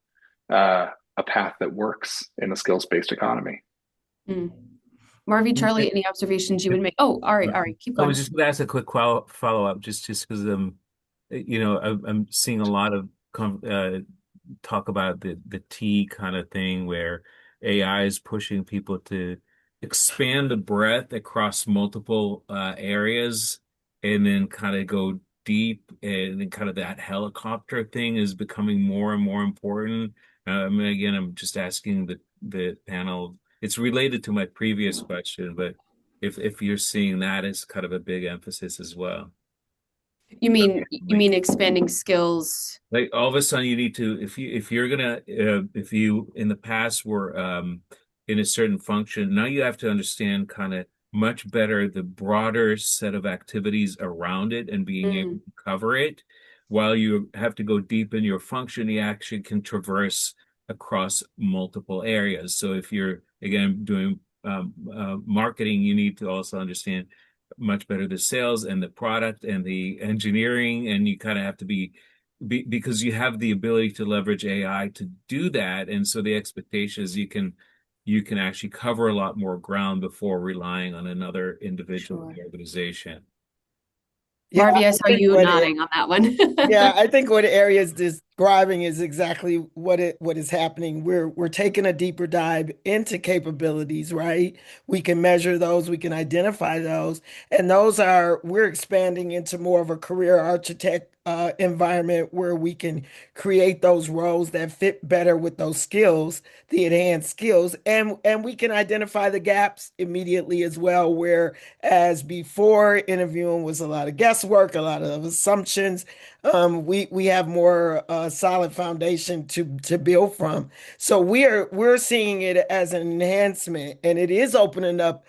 a path that works in a skills-based economy. Marvi, Charlie, any observations you would make? Oh, Ari, keep I going. was just going to ask a quick follow-up, just because I'm seeing a lot of talk about the T kind of thing where AI is pushing people to expand the breadth across multiple areas and then kind of go deep, and then kind of that helicopter thing is becoming more and more important. I mean, again, I'm just asking the panel. It's related to my previous question, but if you're seeing that as kind of a big emphasis as well. You mean expanding skills? Like all of a sudden you need to, if you're gonna if you in the past were in a certain function, now you have to understand kind of much better the broader set of activities around it and being able to cover it. While you have to go deep in your function, you actually can traverse across multiple areas. So if you're again doing marketing, you need to also understand much better the sales and the product and the engineering, and you kind of have to be because you have the ability to leverage AI to do that. And so the expectation is you can actually cover a lot more ground before relying on another individual in the organization. Yeah, Marvi, I saw you nodding on that one. Yeah, I think what Area is describing is exactly what is happening. We're taking a deeper dive into capabilities, right? We can measure those, we can identify those, and we're expanding into more of a career architect environment where we can create those roles that fit better with those skills, the enhanced skills, and we can identify the gaps immediately as well. Whereas before, interviewing was a lot of guesswork, a lot of assumptions. We have more solid foundation to build from. So we're seeing it as an enhancement, and it is opening up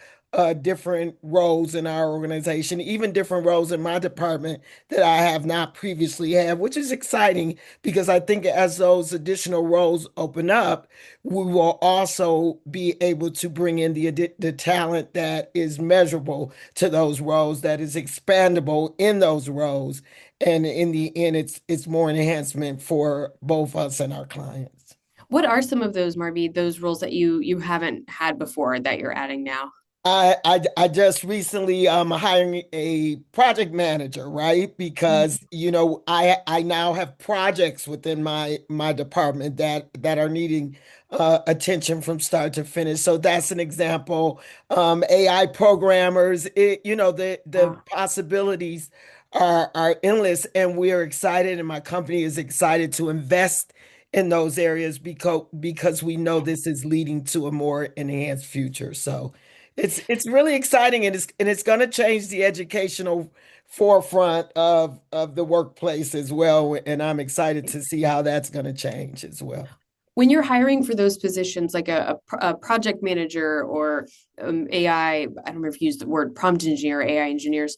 different roles in our organization, even different roles in my department that I have not previously had, which is exciting because I think as those additional roles open up, we will also be able to bring in the talent that is measurable to those roles, that is expandable in those roles. And in the end, it's more enhancement for both us and our clients. What are some of those, Marvi, those roles that you haven't had before that you're adding now? I just recently hiring a project manager, right? Because I now have projects within my department that are needing attention from start to finish. So that's an example. AI programmers, the possibilities are endless, and we are excited, and my company is excited to invest in those areas because we know this is leading to a more enhanced future. So it's really exciting, and it's going to change the educational forefront of the workplace as well. And I'm excited to see how that's going to change as well. When you're hiring for those positions, like a project manager or AI, I don't remember if you used the word prompt engineer, AI engineers,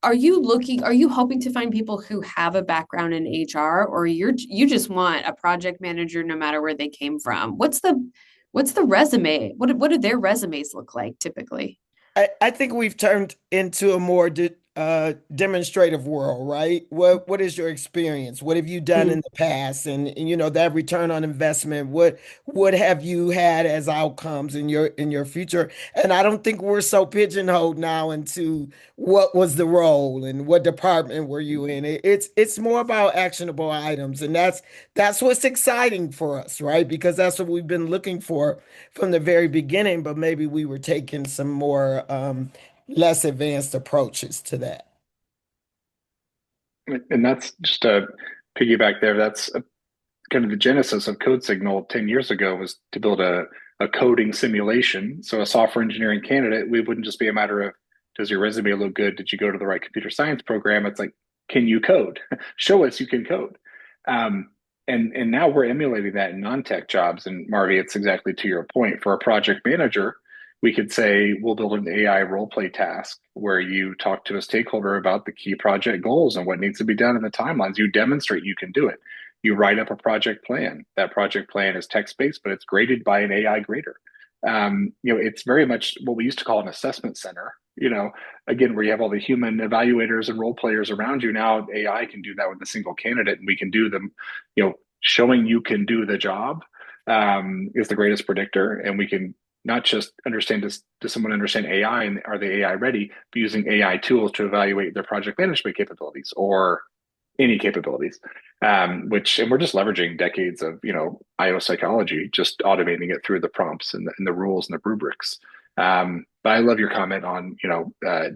are you hoping to find people who have a background in HR, or you just want a project manager no matter where they came from? What's the resume? What do their resumes look like typically? I think we've turned into a more demonstrative world, right? What is your experience? What have you done in the past? And you know that return on investment. What have you had as outcomes in your future? And I don't think we're so pigeonholed now into what was the role and what department were you in. It's more about actionable items, and that's what's exciting for us, right? Because that's what we've been looking for from the very beginning. But maybe we were taking some more less advanced approaches to that. And that's just a piggyback there. That's kind of the genesis of Code Signal 10 years ago was to build a coding simulation. So a software engineering candidate, we wouldn't just be a matter of, does your resume look good? Did you go to the right computer science program? It's like, can you code? Show us you can code. And now we're emulating that in non-tech jobs. And Marvy, it's exactly to your point. For a project manager, we could say we'll build an AI role play task where you talk to a stakeholder about the key project goals and what needs to be done in the timelines. You demonstrate you can do it. You write up a project plan. That project plan is text-based, but it's graded by an AI grader. It's very much what we used to call an assessment center. Again, where you have all the human evaluators and role players around you. Now AI can do that with a single candidate, and we can do them. Showing you can do the job is the greatest predictor, and we can not just understand does someone understand AI and are they AI ready, but using AI tools to evaluate their project management capabilities or any capabilities. And we're just leveraging decades of IO psychology, just automating it through the prompts and the rules and the rubrics. But I love your comment on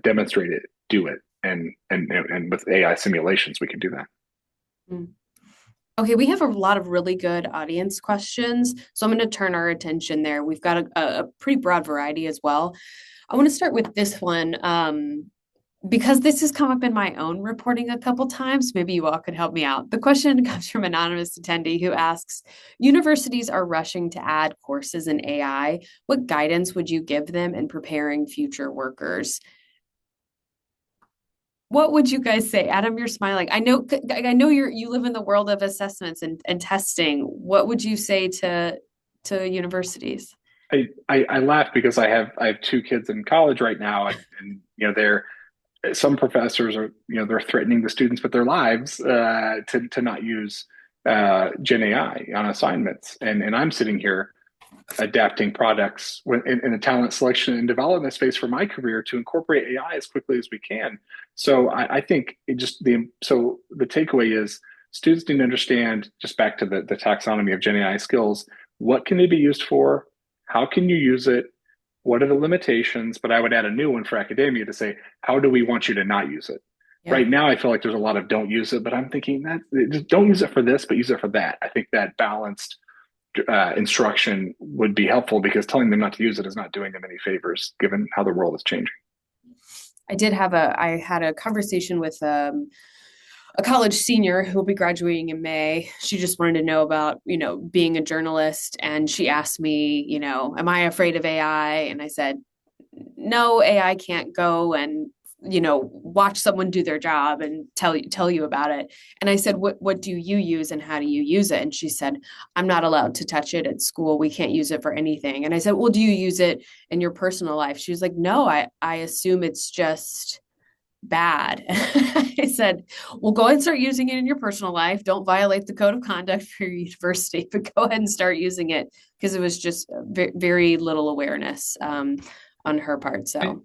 demonstrate it, do it, and with AI simulations we can do that. Mm. Okay, we have a lot of really good audience questions, so I'm going to turn our attention there. We've got a pretty broad variety as well. I want to start with this one. Because this has come up in my own reporting a couple times, maybe you all could help me out. The question comes from an anonymous attendee who asks, universities are rushing to add courses in AI. What guidance would you give them in preparing future workers? What would you guys say? Adam, you're smiling. I know you live in the world of assessments and testing. What would you say to universities? I laugh because I have two kids in college right now, and they're some professors are they're threatening the students with their lives to not use Gen AI on assignments, and I'm sitting here adapting products in the talent selection and development space for my career to incorporate AI as quickly as we can. So I think the takeaway is students need to understand, just back to the taxonomy of Gen AI skills, what can they be used for? How can you use it? What are the limitations? But I would add a new one for academia to say, how do we want you to not use it? Yeah. Right now, I feel like there's a lot of don't use it, but I'm thinking that just don't use it for this, but use it for that. I think that balanced instruction would be helpful because telling them not to use it is not doing them any favors given how the world is changing. I had a conversation with a college senior who will be graduating in May. She just wanted to know about, being a journalist. And she asked me, am I afraid of AI? And I said, no, AI can't go and, watch someone do their job and tell you about it. And I said, what do you use and how do you use it? And she said, I'm not allowed to touch it at school. We can't use it for anything. And I said, well, do you use it in your personal life? She was like, no, I assume it's just bad. I said, well, go ahead and start using it in your personal life. Don't violate the code of conduct for your university, but go ahead and start using it, because it was just very little awareness on her part. So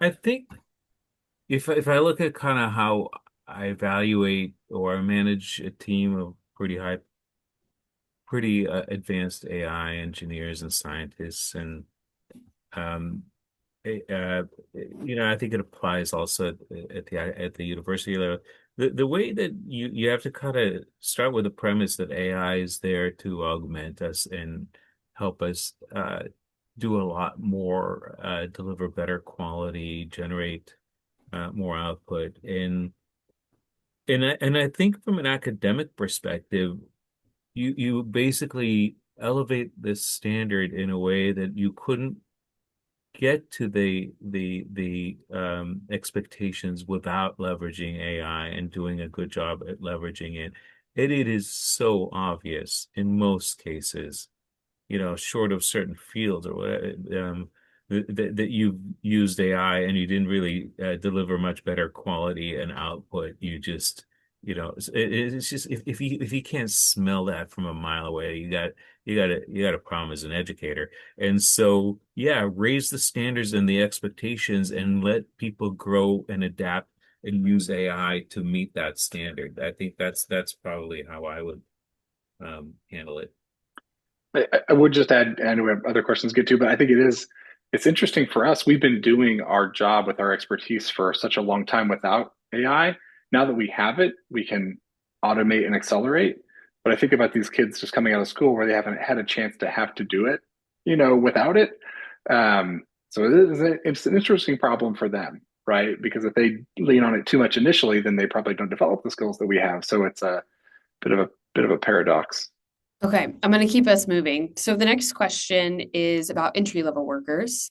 I think if I look at kind of how I evaluate or manage a team of pretty advanced AI engineers and scientists, and I think it applies also at the university level. The way that you have to kind of start with the premise that AI is there to augment us and help us do a lot more, deliver better quality, generate more output, and I think from an academic perspective, you basically elevate this standard in a way that you couldn't get to the expectations without leveraging AI and doing a good job at leveraging it. It is so obvious in most cases, short of certain fields or whatever. that you've used AI and you didn't really deliver much better quality and output. You just, it's just if you can't smell that from a mile away, you got a problem as an educator. And so, yeah, raise the standards and the expectations and let people grow and adapt and use AI to meet that standard. I think that's probably how I would handle it. I would just add, I know we have other questions to get to, but I think it's interesting for us. We've been doing our job with our expertise for such a long time without AI. Now that we have it, we can automate and accelerate. But I think about these kids just coming out of school where they haven't had a chance to have to do it, without it. So it's an interesting problem for them, right? Because if they lean on it too much initially, then they probably don't develop the skills that we have. So it's a bit of a paradox. Okay, I'm going to keep us moving. So the next question is about entry-level workers.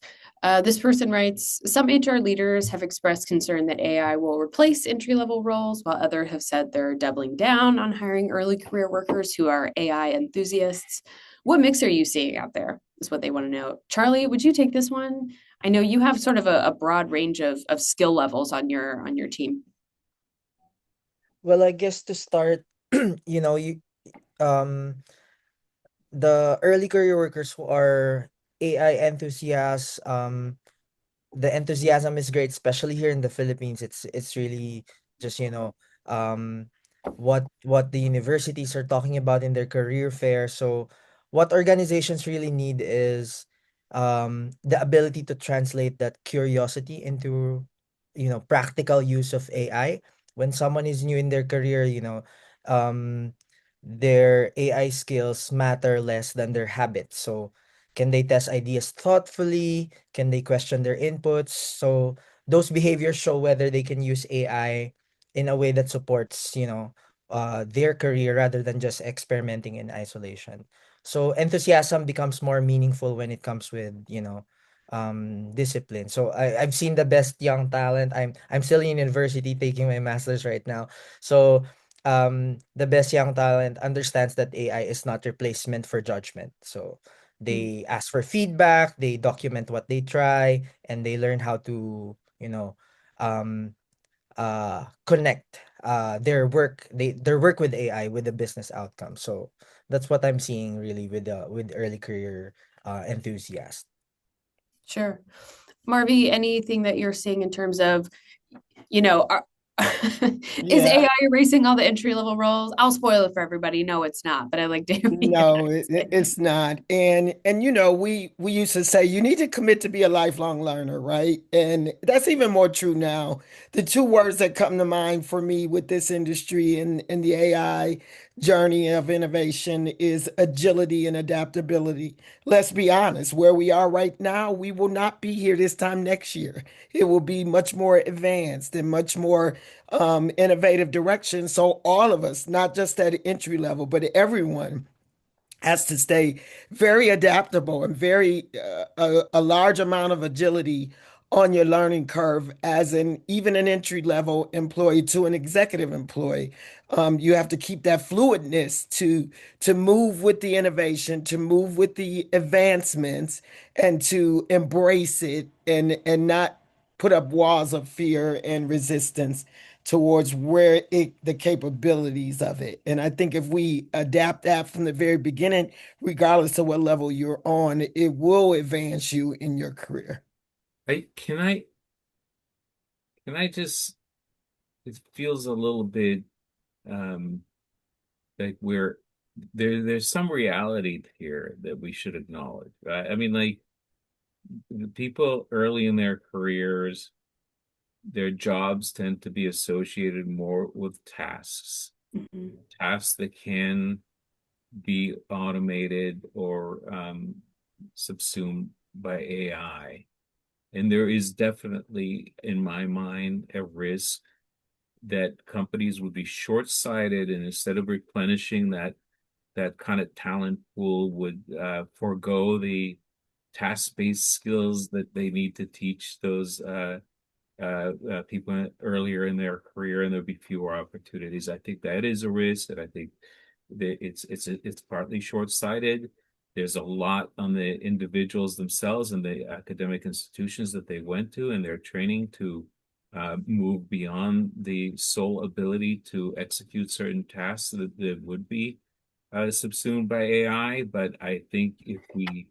This person writes, some HR leaders have expressed concern that AI will replace entry-level roles, while others have said they're doubling down on hiring early career workers who are AI enthusiasts. What mix are you seeing out there? Is what they want to know. Charlie, would you take this one? I know you have sort of a broad range of skill levels on your team. Well, I guess to start, you um the early career workers who are AI enthusiasts, the enthusiasm is great, especially here in the Philippines. It's really just, um what the universities are talking about in their career fair. So what organizations really need is the ability to translate that curiosity into, practical use of AI. When someone is new in their career, um their AI skills matter less than their habits. So can they test ideas thoughtfully? Can they question their inputs? So those behaviors show whether they can use AI in a way that supports, their career rather than just experimenting in isolation. So enthusiasm becomes more meaningful when it comes with, discipline. So I've seen the best young talent. I'm still in university taking my master's right now. So the best young talent understands that AI is not replacement for judgment. So they ask for feedback, they document what they try, and they learn how to, um, connect their work with AI with the business outcome. So that's what I'm seeing really with early career enthusiasts. Sure. Marvy, anything that you're seeing in terms of, you know, are, is Yeah. AI erasing all the entry level roles? I'll spoil it for everybody. No, it's not, but I like to hear No, it's not. And we used to say you need to commit to be a lifelong learner, right? And that's even more true now. The two words that come to mind for me with this industry and the AI journey of innovation is agility and adaptability. Let's be honest, where we are right now, we will not be here this time next year. It will be much more advanced and much more innovative direction. So all of us, not just at entry level, but everyone has to stay very adaptable and very a large amount of agility on your learning curve as an even an entry level employee to an executive employee. You have to keep that fluidness to move with the innovation, to move with the advancements, and to embrace it and not put up walls of fear and resistance towards the capabilities of it. And I think if we adapt that from the very beginning, regardless of what level you're on, it will advance you in your career. I can I just it feels a little bit um like there's some reality here that we should acknowledge, right? I mean, like the people early in their careers, their jobs tend to be associated more with Mhm. tasks that can be automated or subsumed by AI. And there is definitely, in my mind, a risk that companies would be short-sighted and instead of replenishing that kind of talent pool would forego the task-based skills that they need to teach those people earlier in their career, and there'll be fewer opportunities. I think that is a risk, and I think that it's partly short-sighted. there's a lot on the individuals themselves and the academic institutions that they went to and their training to move beyond the sole ability to execute certain tasks that would be subsumed by AI. But I think if we,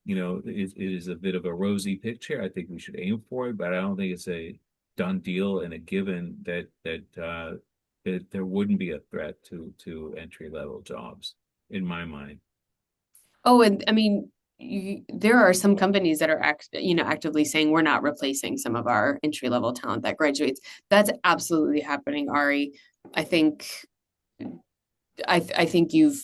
it is a bit of a rosy picture. I think we should aim for it, but I don't think it's a done deal and a given that there wouldn't be a threat to entry level jobs in my mind. Oh, and I mean, there are some companies that are actively saying we're not replacing some of our entry level talent that graduates. That's absolutely happening, Ari. I think I think you've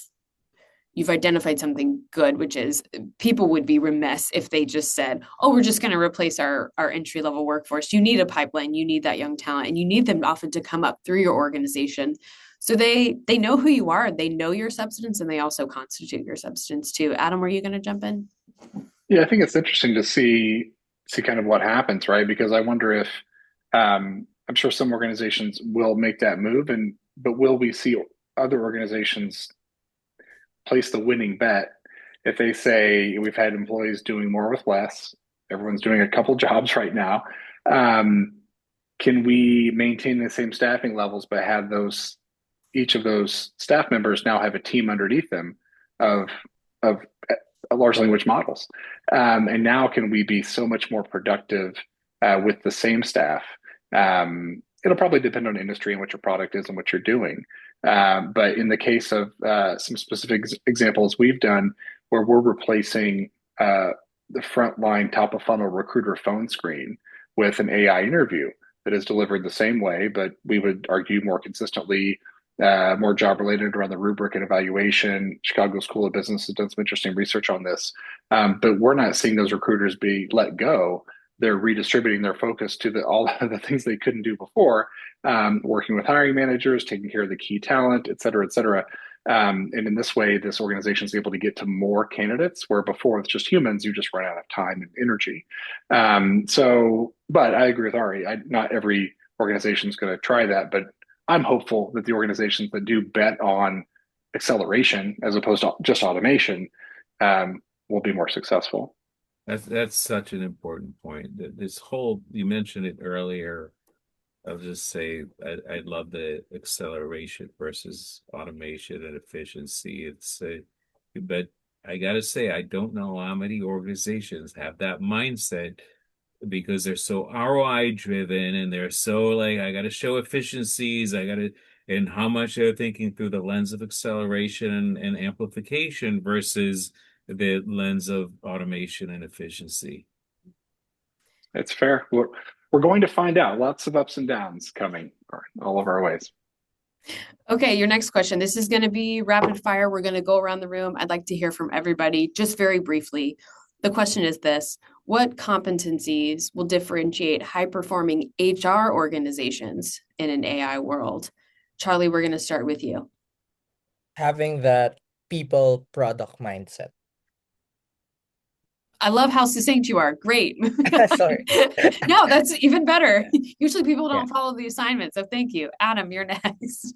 identified something good, which is people would be remiss if they just said, "Oh, we're just going to replace our entry level workforce." You need a pipeline, you need that young talent, and you need them often to come up through your organization. So they know who you are, they know your substance, and they also constitute your substance too. Adam, were you going to jump in? Yeah, I think it's interesting to see kind of what happens, right? Because I wonder if I'm sure some organizations will make that move, and but will we see other organizations place the winning bet if they say we've had employees doing more with less, everyone's doing a couple jobs right now. Can we maintain the same staffing levels but have those each of those staff members now have a team underneath them of of large language models. And now can we be so much more productive with the same staff? It'll probably depend on industry and what your product is and what you're doing. But in the case of some specific examples we've done where we're replacing the frontline top of funnel recruiter phone screen with an AI interview that is delivered the same way, but we would argue more consistently, more job related around the rubric and evaluation. Chicago School of Business has done some interesting research on this, but we're not seeing those recruiters be let go. They're redistributing their focus to all of the things they couldn't do before, working with hiring managers, taking care of the key talent, et cetera, et cetera. And in this way, this organization is able to get to more candidates, where before it's just humans, you just run out of time and energy. But I agree with Ari. Not every organization is going to try that, but I'm hopeful that the organizations that do bet on acceleration as opposed to just automation will be more successful. That's such an important point. This whole, you mentioned it earlier. I'll just say I love the acceleration versus automation and efficiency. But I gotta say, I don't know how many organizations have that mindset because they're so ROI driven and they're so like, I gotta show efficiencies, and how much they're thinking through the lens of acceleration and amplification versus the lens of automation and efficiency. It's fair. We're going to find out. Lots of ups and downs coming all of our ways. Okay, your next question. This is going to be rapid fire. We're going to go around the room. I'd like to hear from everybody just very briefly. The question is this: what competencies will differentiate high-performing HR organizations in an AI world? Charlie, we're going to start with you. Having that people product mindset. I love how succinct you are. Great. Sorry. No, that's even better. Usually people don't Yeah. follow the assignment, so thank you. Adam, you're next.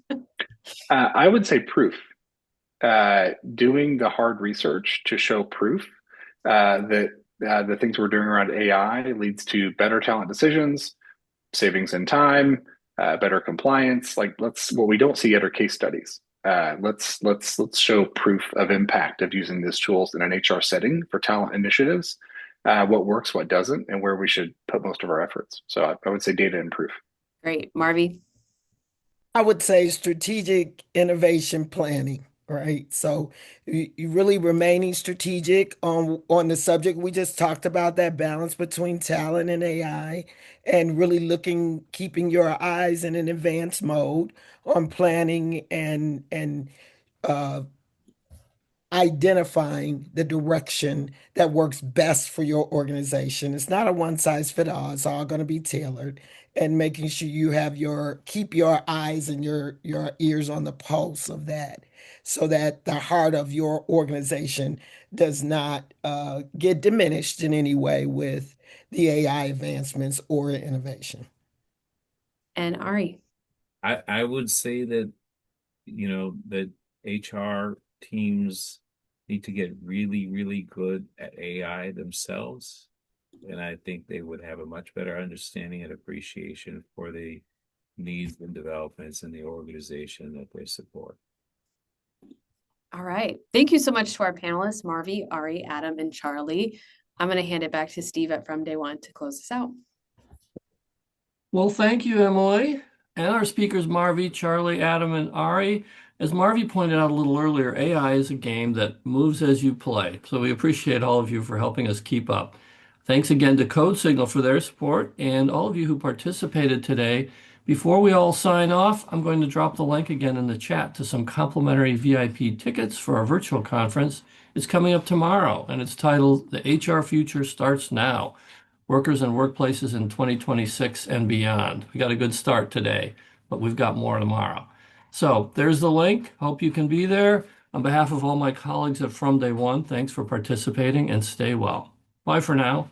I would say proof. Doing the hard research to show proof that the things we're doing around AI leads to better talent decisions, savings in time, better compliance. Like what we don't see yet are case studies. Let's show proof of impact of using these tools in an HR setting for talent initiatives. What works, what doesn't, and where we should put most of our efforts. So I would say data and proof. Great. Marvi? I would say strategic innovation planning, right? So you really remaining strategic on the subject. We just talked about that balance between talent and AI, and really keeping your eyes in an advanced mode on planning and uh, identifying the direction that works best for your organization. It's not a one size fit all. It's all going to be tailored, and making sure you have keep your eyes and your ears on the pulse of that, so that the heart of your organization does not get diminished in any way with the AI advancements or innovation. And Ari? I would say that that HR teams need to get really, really good at AI themselves. And I think they would have a much better understanding and appreciation for the needs and developments in the organization that they support. All right. Thank you so much to our panelists, Marvi, Ari, Adam, and Charlie. I'm going to hand it back to Steve at From Day One to close us out. Well, thank you, Emily, and our speakers, Marvi, Charlie, Adam, and Ari. As Marvi pointed out a little earlier, AI is a game that moves as you play. So we appreciate all of you for helping us keep up. Thanks again to Code Signal for their support and all of you who participated today. Before we all sign off, I'm going to drop the link again in the chat to some complimentary VIP tickets for our virtual conference. It's coming up tomorrow, and it's titled The HR Future Starts Now. Workers and Workplaces in 2026 and Beyond. We got a good start today, but we've got more tomorrow. So there's the link. Hope you can be there. On behalf of all my colleagues at From Day One, thanks for participating and stay well. Bye for now.